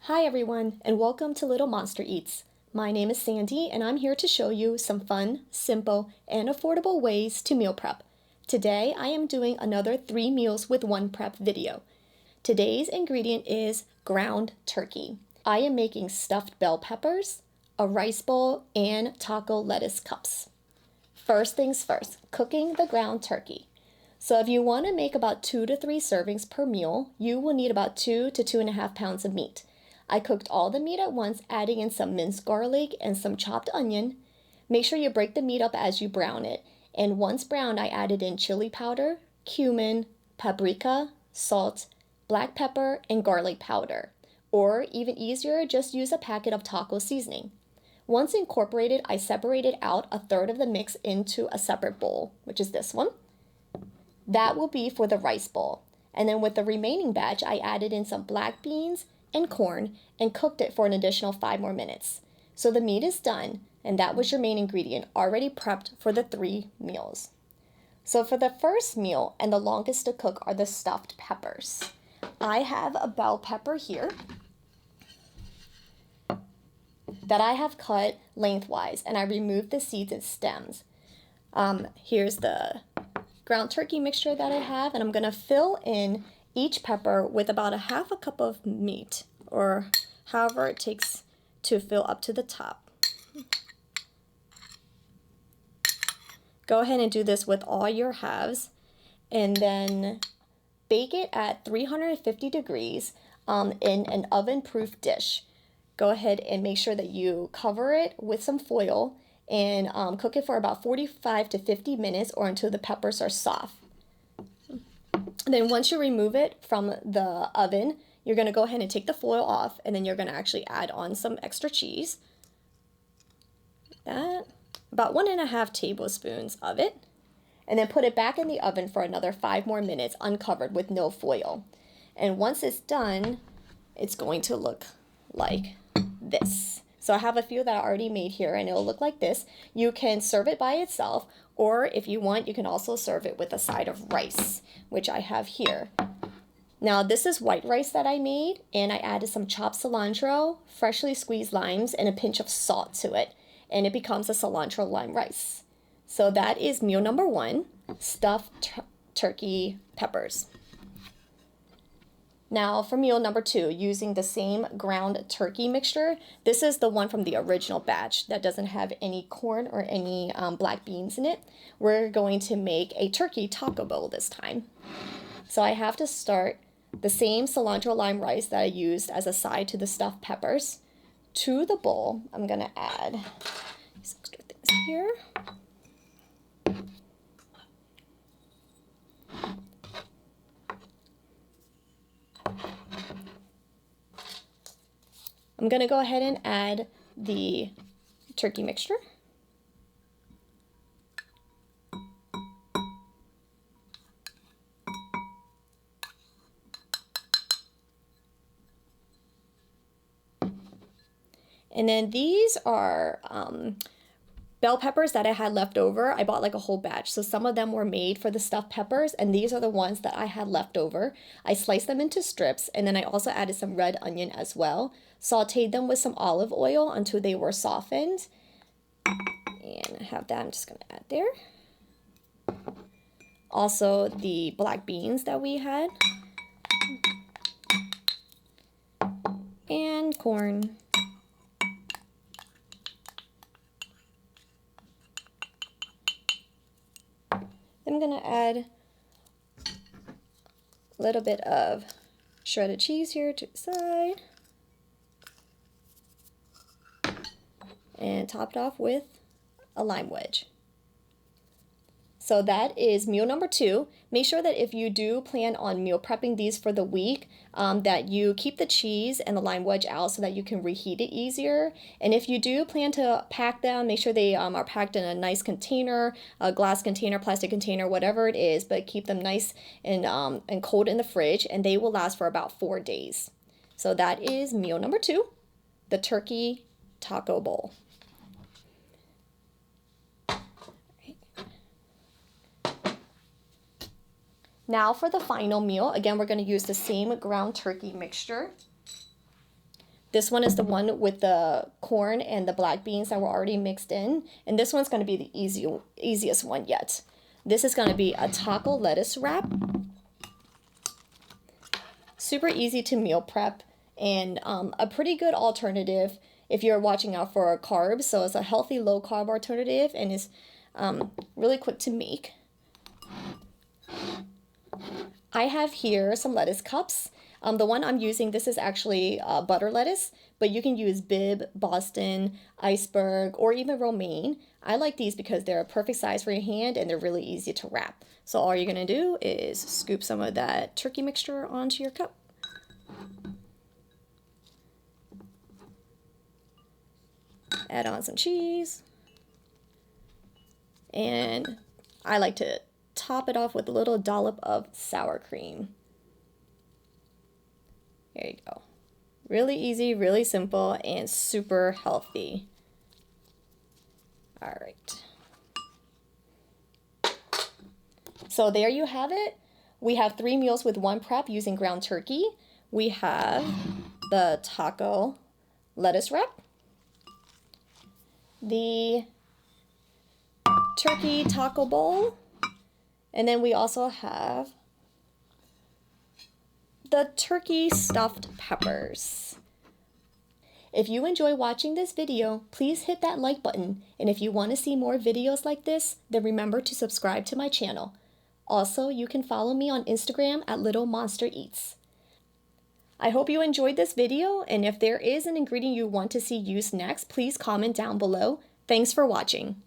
Hi everyone, and welcome to Little Monster Eats. My name is Sandy, and I'm here to show you some fun, simple, and affordable ways to meal prep. Today, I am doing another 3 meals with 1 prep video. Today's ingredient is ground turkey. I am making stuffed bell peppers, a rice bowl, and taco lettuce cups. First things first, cooking the ground turkey. So if you want to make about 2 to 3 servings per meal, you will need about 2 to 2.5 pounds of meat. I cooked all the meat at once, adding in some minced garlic and some chopped onion. Make sure you break the meat up as you brown it. And once browned, I added in chili powder, cumin, paprika, salt, black pepper, and garlic powder. Or even easier, just use a packet of taco seasoning. Once incorporated, I separated out a third of the mix into a separate bowl, which is this one. That will be for the rice bowl. And then with the remaining batch, I added in some black beans and corn and cooked it for an additional 5 more minutes. So the meat is done, and that was your main ingredient, already prepped for the 3 meals. So for the first meal and the longest to cook are the stuffed peppers. I have a bell pepper here that I have cut lengthwise, and I removed the seeds and stems. Here's the ground turkey mixture that I have, and I'm going to fill in each pepper with about a half a cup of meat, or however it takes to fill up to the top. Go ahead and do this with all your halves, and then bake it at 350 degrees in an oven-proof dish. Go ahead and make sure that you cover it with some foil and cook it for about 45 to 50 minutes or until the peppers are soft. And then once you remove it from the oven, you're going to go ahead and take the foil off, and then you're going to actually add on some extra cheese. That, about 1.5 tablespoons of it. And then put it back in the oven for another 5 more minutes uncovered with no foil. And once it's done, it's going to look like this. So I have a few that I already made here, and it'll look like this. You can serve it by itself, or if you want, you can also serve it with a side of rice, which I have here. Now this is white rice that I made, and I added some chopped cilantro, freshly squeezed limes, and a pinch of salt to it, and it becomes a cilantro lime rice. So that is meal number 1, stuffed turkey peppers. Now for meal number 2, using the same ground turkey mixture, this is the one from the original batch that doesn't have any corn or any black beans in it. We're going to make a turkey taco bowl this time. So I have to start the same cilantro lime rice that I used as a side to the stuffed peppers. To the bowl, I'm going to add some extra things here. I'm going to go ahead and add the turkey mixture. And then these are bell peppers that I had left over. I bought like a whole batch. So some of them were made for the stuffed peppers, and these are the ones that I had left over. I sliced them into strips, and then I also added some red onion as well. Sauteed them with some olive oil until they were softened. And I have that, I'm just going to add there. Also the black beans that we had. And corn. I'm going to add a little bit of shredded cheese here to the side. And top it off with a lime wedge. So that is meal number 2. Make sure that if you do plan on meal prepping these for the week, that you keep the cheese and the lime wedge out so that you can reheat it easier. And if you do plan to pack them, make sure they are packed in a nice container, a glass container, plastic container, whatever it is, but keep them nice and cold in the fridge, and they will last for about 4 days. So that is meal number 2, the turkey taco bowl. Now for the final meal, again, we're going to use the same ground turkey mixture. This one is the one with the corn and the black beans that were already mixed in. And this one's going to be the easiest one yet. This is going to be a taco lettuce wrap. Super easy to meal prep and a pretty good alternative if you're watching out for carbs. So it's a healthy low carb alternative and is really quick to make. I have here some lettuce cups. The one I'm using, this is actually butter lettuce, but you can use bibb, Boston, iceberg, or even romaine. I like these because they're a perfect size for your hand and they're really easy to wrap. So all you're gonna do is scoop some of that turkey mixture onto your cup. Add on some cheese. And I like to top it off with a little dollop of sour cream. There you go. Really easy, really simple, and super healthy. All right. So there you have it. We have 3 meals with 1 prep using ground turkey. We have the taco lettuce wrap, the turkey taco bowl, and then we also have the turkey stuffed peppers. If you enjoy watching this video, please hit that like button. And if you want to see more videos like this, then remember to subscribe to my channel. Also, you can follow me on Instagram at Little Monster Eats. I hope you enjoyed this video, and if there is an ingredient you want to see used next, please comment down below. Thanks for watching.